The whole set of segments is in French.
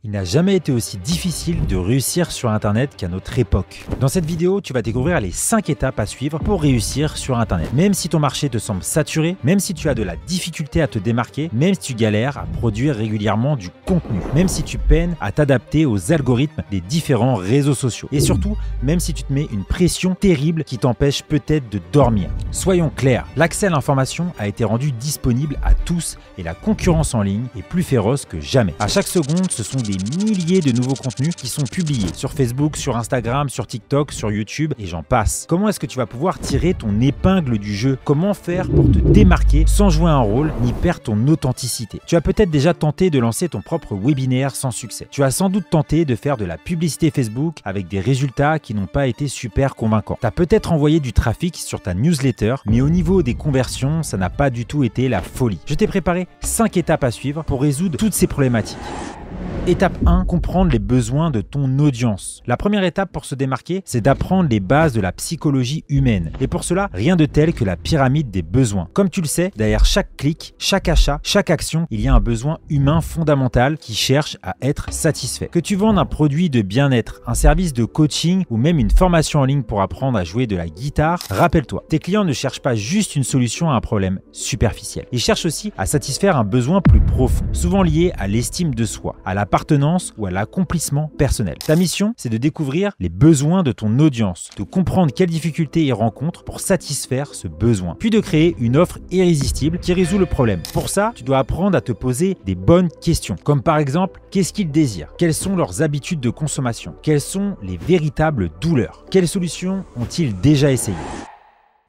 Il n'a jamais été aussi difficile de réussir sur Internet qu'à notre époque. Dans cette vidéo, tu vas découvrir les 5 étapes à suivre pour réussir sur Internet. Même si ton marché te semble saturé, même si tu as de la difficulté à te démarquer, même si tu galères à produire régulièrement du contenu, même si tu peines à t'adapter aux algorithmes des différents réseaux sociaux. Et surtout, même si tu te mets une pression terrible qui t'empêche peut-être de dormir. Soyons clairs, l'accès à l'information a été rendu disponible à tous et la concurrence en ligne est plus féroce que jamais. À chaque seconde, ce sont des milliers de nouveaux contenus qui sont publiés sur Facebook, sur Instagram, sur TikTok, sur YouTube et j'en passe. Comment est-ce que tu vas pouvoir tirer ton épingle du jeu? Comment faire pour te démarquer sans jouer un rôle ni perdre ton authenticité? Tu as peut-être déjà tenté de lancer ton propre webinaire sans succès. Tu as sans doute tenté de faire de la publicité Facebook avec des résultats qui n'ont pas été super convaincants. Tu as peut-être envoyé du trafic sur ta newsletter, mais au niveau des conversions, ça n'a pas du tout été la folie. Je t'ai préparé 5 étapes à suivre pour résoudre toutes ces problématiques. Étape 1, comprendre les besoins de ton audience. La première étape pour se démarquer, c'est d'apprendre les bases de la psychologie humaine. Et pour cela, rien de tel que la pyramide des besoins. Comme tu le sais, derrière chaque clic, chaque achat, chaque action, il y a un besoin humain fondamental qui cherche à être satisfait. Que tu vendes un produit de bien-être, un service de coaching ou même une formation en ligne pour apprendre à jouer de la guitare, rappelle-toi, tes clients ne cherchent pas juste une solution à un problème superficiel. Ils cherchent aussi à satisfaire un besoin plus profond, souvent lié à l'estime de soi, à l'appartenance ou à l'accomplissement personnel. Ta mission, c'est de découvrir les besoins de ton audience, de comprendre quelles difficultés ils rencontrent pour satisfaire ce besoin, puis de créer une offre irrésistible qui résout le problème. Pour ça, tu dois apprendre à te poser des bonnes questions, comme par exemple, qu'est-ce qu'ils désirent? Quelles sont leurs habitudes de consommation? Quelles sont les véritables douleurs? Quelles solutions ont-ils déjà essayé?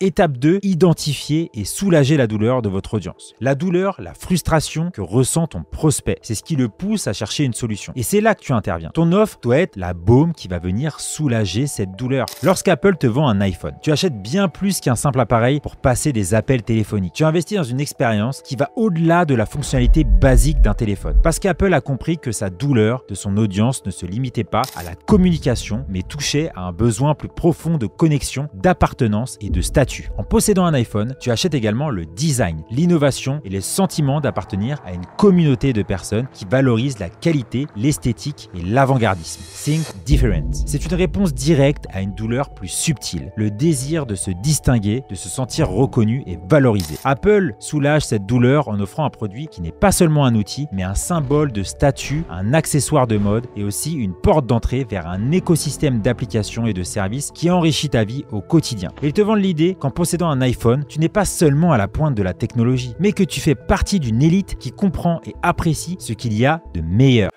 Étape 2, identifier et soulager la douleur de votre audience. La douleur, la frustration que ressent ton prospect, c'est ce qui le pousse à chercher une solution. Et c'est là que tu interviens. Ton offre doit être la baume qui va venir soulager cette douleur. Lorsqu'Apple te vend un iPhone, tu achètes bien plus qu'un simple appareil pour passer des appels téléphoniques. Tu investis dans une expérience qui va au-delà de la fonctionnalité basique d'un téléphone. Parce qu'Apple a compris que sa douleur de son audience ne se limitait pas à la communication, mais touchait à un besoin plus profond de connexion, d'appartenance et de statut. En possédant un iPhone, tu achètes également le design, l'innovation et les sentiments d'appartenir à une communauté de personnes qui valorisent la qualité, l'esthétique et l'avant-gardisme. Think different. C'est une réponse directe à une douleur plus subtile, le désir de se distinguer, de se sentir reconnu et valorisé. Apple soulage cette douleur en offrant un produit qui n'est pas seulement un outil, mais un symbole de statut, un accessoire de mode et aussi une porte d'entrée vers un écosystème d'applications et de services qui enrichit ta vie au quotidien. Et ils te vendent l'idée qu'en possédant un iPhone, tu n'es pas seulement à la pointe de la technologie, mais que tu fais partie d'une élite qui comprend et apprécie ce qu'il y a de meilleur.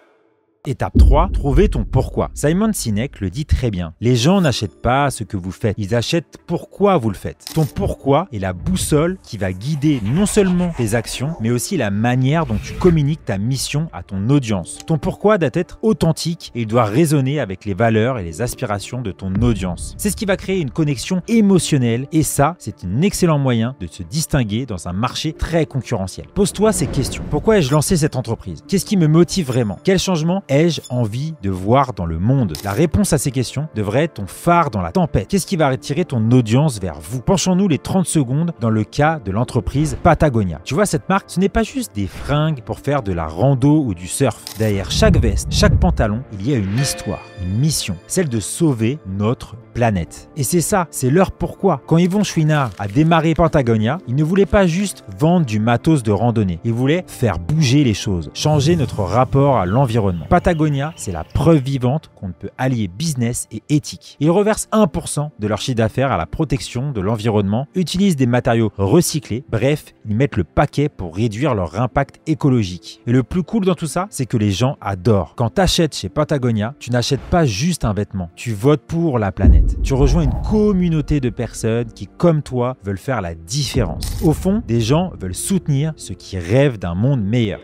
Étape 3, trouver ton pourquoi. Simon Sinek le dit très bien. Les gens n'achètent pas ce que vous faites, ils achètent pourquoi vous le faites. Ton pourquoi est la boussole qui va guider non seulement tes actions, mais aussi la manière dont tu communiques ta mission à ton audience. Ton pourquoi doit être authentique et il doit résonner avec les valeurs et les aspirations de ton audience. C'est ce qui va créer une connexion émotionnelle et ça, c'est un excellent moyen de se distinguer dans un marché très concurrentiel. Pose-toi ces questions. Pourquoi ai-je lancé cette entreprise? Qu'est-ce qui me motive vraiment? Quel changement ai-je envie de voir dans le monde? La réponse à ces questions devrait être ton phare dans la tempête. Qu'est-ce qui va attirer ton audience vers vous? Penchons-nous les 30 secondes dans le cas de l'entreprise Patagonia. Tu vois, cette marque, ce n'est pas juste des fringues pour faire de la rando ou du surf. Derrière chaque veste, chaque pantalon, il y a une histoire, une mission, celle de sauver notre planète. Et c'est ça, c'est leur pourquoi. Quand Yvon Chouinard a démarré Patagonia, il ne voulait pas juste vendre du matos de randonnée. Il voulait faire bouger les choses, changer notre rapport à l'environnement. Patagonia, c'est la preuve vivante qu'on peut allier business et éthique. Ils reversent 1% de leur chiffre d'affaires à la protection de l'environnement, utilisent des matériaux recyclés, bref, ils mettent le paquet pour réduire leur impact écologique. Et le plus cool dans tout ça, c'est que les gens adorent. Quand tu achètes chez Patagonia, tu n'achètes pas juste un vêtement, tu votes pour la planète. Tu rejoins une communauté de personnes qui, comme toi, veulent faire la différence. Au fond, des gens veulent soutenir ceux qui rêvent d'un monde meilleur.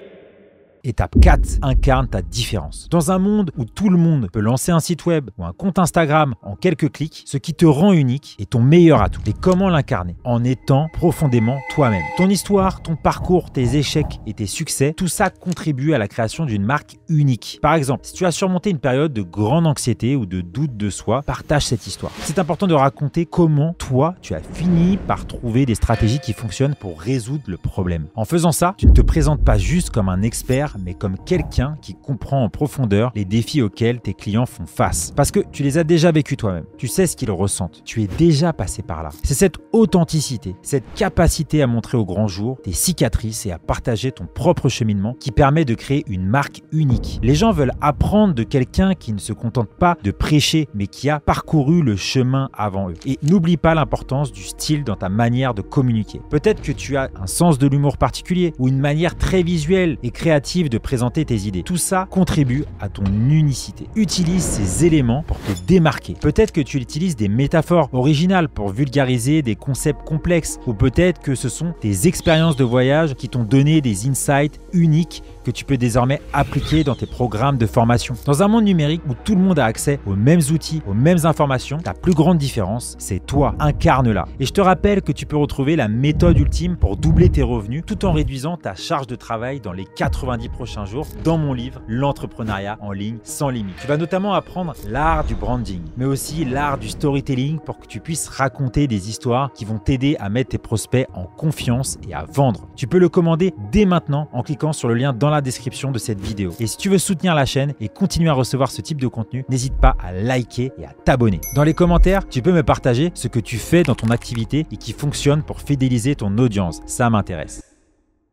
Étape 4, incarne ta différence. Dans un monde où tout le monde peut lancer un site web ou un compte Instagram en quelques clics, ce qui te rend unique est ton meilleur atout. Et comment l'incarner? En étant profondément toi-même. Ton histoire, ton parcours, tes échecs et tes succès, tout ça contribue à la création d'une marque unique. Par exemple, si tu as surmonté une période de grande anxiété ou de doute de soi, partage cette histoire. C'est important de raconter comment toi, tu as fini par trouver des stratégies qui fonctionnent pour résoudre le problème. En faisant ça, tu ne te présentes pas juste comme un expert, expert, mais comme quelqu'un qui comprend en profondeur les défis auxquels tes clients font face. Parce que tu les as déjà vécus toi-même. Tu sais ce qu'ils ressentent. Tu es déjà passé par là. C'est cette authenticité, cette capacité à montrer au grand jour tes cicatrices et à partager ton propre cheminement qui permet de créer une marque unique. Les gens veulent apprendre de quelqu'un qui ne se contente pas de prêcher, mais qui a parcouru le chemin avant eux. Et n'oublie pas l'importance du style dans ta manière de communiquer. Peut-être que tu as un sens de l'humour particulier ou une manière très visuelle et créative de présenter tes idées. Tout ça contribue à ton unicité. Utilise ces éléments pour te démarquer. Peut-être que tu utilises des métaphores originales pour vulgariser des concepts complexes, ou peut-être que ce sont tes expériences de voyage qui t'ont donné des insights uniques que tu peux désormais appliquer dans tes programmes de formation. Dans un monde numérique où tout le monde a accès aux mêmes outils, aux mêmes informations, ta plus grande différence, c'est toi. Incarne-la. Et je te rappelle que tu peux retrouver la méthode ultime pour doubler tes revenus tout en réduisant ta charge de travail dans les 90 prochains jours dans mon livre L'entrepreneuriat en ligne sans limite. Tu vas notamment apprendre l'art du branding, mais aussi l'art du storytelling pour que tu puisses raconter des histoires qui vont t'aider à mettre tes prospects en confiance et à vendre. Tu peux le commander dès maintenant en cliquant sur le lien dans la description de cette vidéo. Et si tu veux soutenir la chaîne et continuer à recevoir ce type de contenu, n'hésite pas à liker et à t'abonner. Dans les commentaires, tu peux me partager ce que tu fais dans ton activité et qui fonctionne pour fidéliser ton audience. Ça m'intéresse.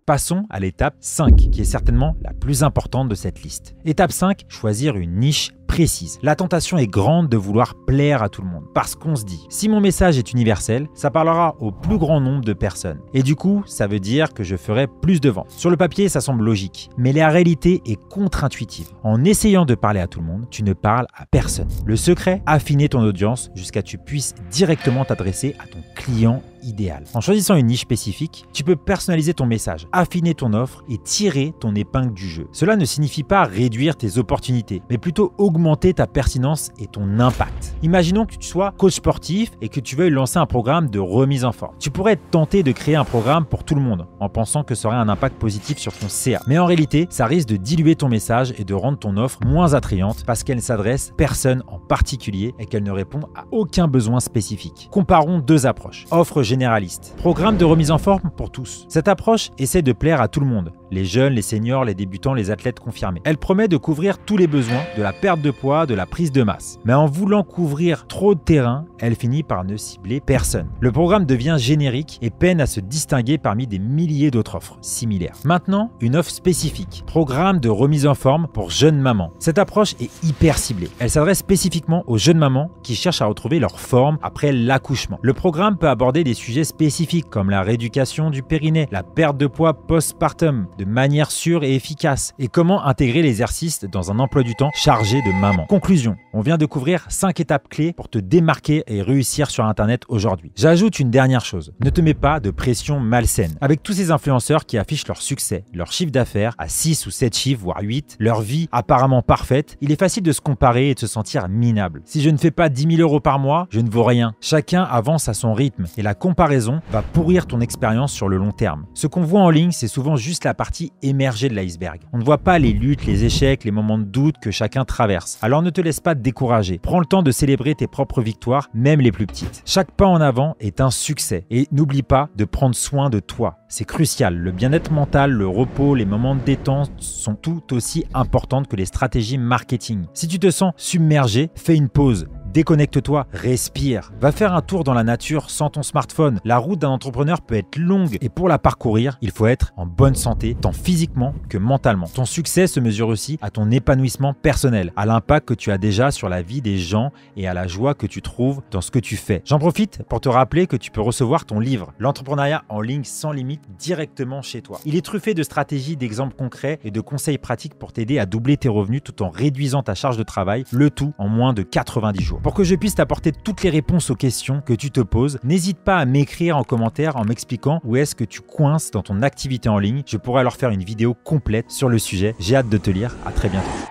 Passons à l'étape 5, qui est certainement la plus importante de cette liste. Étape 5, choisir une niche précise. La tentation est grande de vouloir plaire à tout le monde, parce qu'on se dit, si mon message est universel, ça parlera au plus grand nombre de personnes. Et du coup, ça veut dire que je ferai plus de ventes. Sur le papier, ça semble logique, mais la réalité est contre-intuitive. En essayant de parler à tout le monde, tu ne parles à personne. Le secret, affiner ton audience jusqu'à ce que tu puisses directement t'adresser à ton client idéal. En choisissant une niche spécifique, tu peux personnaliser ton message, affiner ton offre et tirer ton épingle du jeu. Cela ne signifie pas réduire tes opportunités, mais plutôt augmenter ta pertinence et ton impact. Imaginons que tu sois coach sportif et que tu veuilles lancer un programme de remise en forme. Tu pourrais être tenté de créer un programme pour tout le monde en pensant que ça aurait un impact positif sur ton CA. Mais en réalité, ça risque de diluer ton message et de rendre ton offre moins attrayante parce qu'elle ne s'adresse à personne en particulier et qu'elle ne répond à aucun besoin spécifique. Comparons deux approches. Offre généraliste. Programme de remise en forme pour tous. Cette approche essaie de plaire à tout le monde. Les jeunes, les seniors, les débutants, les athlètes confirmés. Elle promet de couvrir tous les besoins, de la perte de poids, de la prise de masse. Mais en voulant couvrir trop de terrain, elle finit par ne cibler personne. Le programme devient générique et peine à se distinguer parmi des milliers d'autres offres similaires. Maintenant, une offre spécifique. Programme de remise en forme pour jeunes mamans. Cette approche est hyper ciblée. Elle s'adresse spécifiquement aux jeunes mamans qui cherchent à retrouver leur forme après l'accouchement. Le programme peut aborder des sujets spécifiques comme la rééducation du périnée, la perte de poids post-partum, de manière sûre et efficace, et comment intégrer l'exercice dans un emploi du temps chargé de maman. Conclusion, on vient de couvrir 5 étapes clés pour te démarquer et réussir sur Internet aujourd'hui. J'ajoute une dernière chose, ne te mets pas de pression malsaine. Avec tous ces influenceurs qui affichent leur succès, leur chiffre d'affaires à 6 ou 7 chiffres, voire 8, leur vie apparemment parfaite, il est facile de se comparer et de se sentir minable. Si je ne fais pas 10 000 € par mois, je ne vaux rien. Chacun avance à son rythme et la comparaison va pourrir ton expérience sur le long terme. Ce qu'on voit en ligne, c'est souvent juste la partie émergée de l'iceberg. On ne voit pas les luttes, les échecs, les moments de doute que chacun traverse. Alors ne te laisse pas décourager. Prends le temps de célébrer tes propres victoires, même les plus petites. Chaque pas en avant est un succès. Et n'oublie pas de prendre soin de toi. C'est crucial. Le bien-être mental, le repos, les moments de détente sont tout aussi importants que les stratégies marketing. Si tu te sens submergé, fais une pause. Déconnecte-toi, respire. Va faire un tour dans la nature sans ton smartphone. La route d'un entrepreneur peut être longue et pour la parcourir, il faut être en bonne santé, tant physiquement que mentalement. Ton succès se mesure aussi à ton épanouissement personnel, à l'impact que tu as déjà sur la vie des gens et à la joie que tu trouves dans ce que tu fais. J'en profite pour te rappeler que tu peux recevoir ton livre, L'entrepreneuriat en ligne sans limite, directement chez toi. Il est truffé de stratégies, d'exemples concrets et de conseils pratiques pour t'aider à doubler tes revenus tout en réduisant ta charge de travail, le tout en moins de 90 jours. Pour que je puisse t'apporter toutes les réponses aux questions que tu te poses, n'hésite pas à m'écrire en commentaire en m'expliquant où est-ce que tu coinces dans ton activité en ligne. Je pourrais alors faire une vidéo complète sur le sujet. J'ai hâte de te lire. À très bientôt.